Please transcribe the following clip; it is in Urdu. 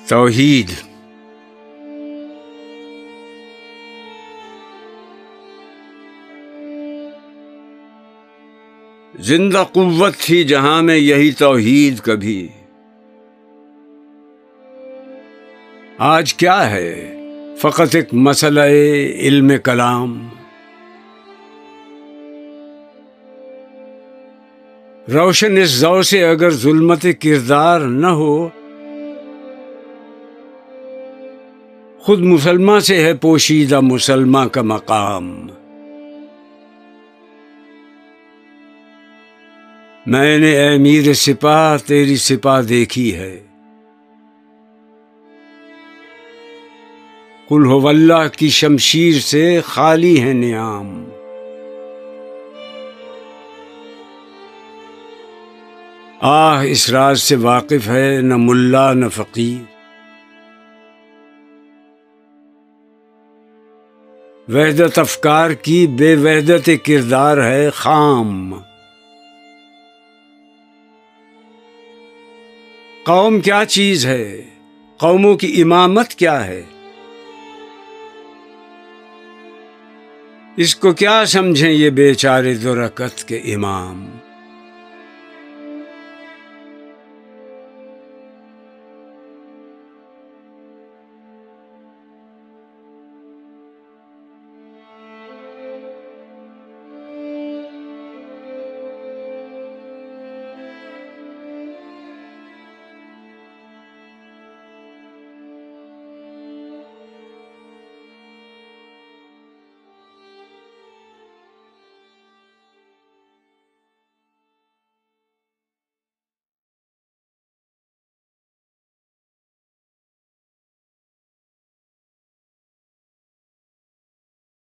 توحید زندہ قوت تھی جہاں میں یہی توحید کبھی، آج کیا ہے فقط ایک مسئلہ علم کلام۔ روشن اس ضوء سے اگر ظلمت کردار نہ ہو، خود مسلمہ سے ہے پوشیدہ مسلمہ کا مقام۔ میں نے اے امیر سپاہ تیری سپاہ دیکھی ہے، قل ہو اللہ کی شمشیر سے خالی ہے نعام۔ آہ اس راز سے واقف ہے نہ ملا نہ فقیر، وحدت افکار کی بے وحدت کردار ہے خام۔ قوم کیا چیز ہے، قوموں کی امامت کیا ہے، اس کو کیا سمجھیں یہ بیچارے دو رکعت کے امام۔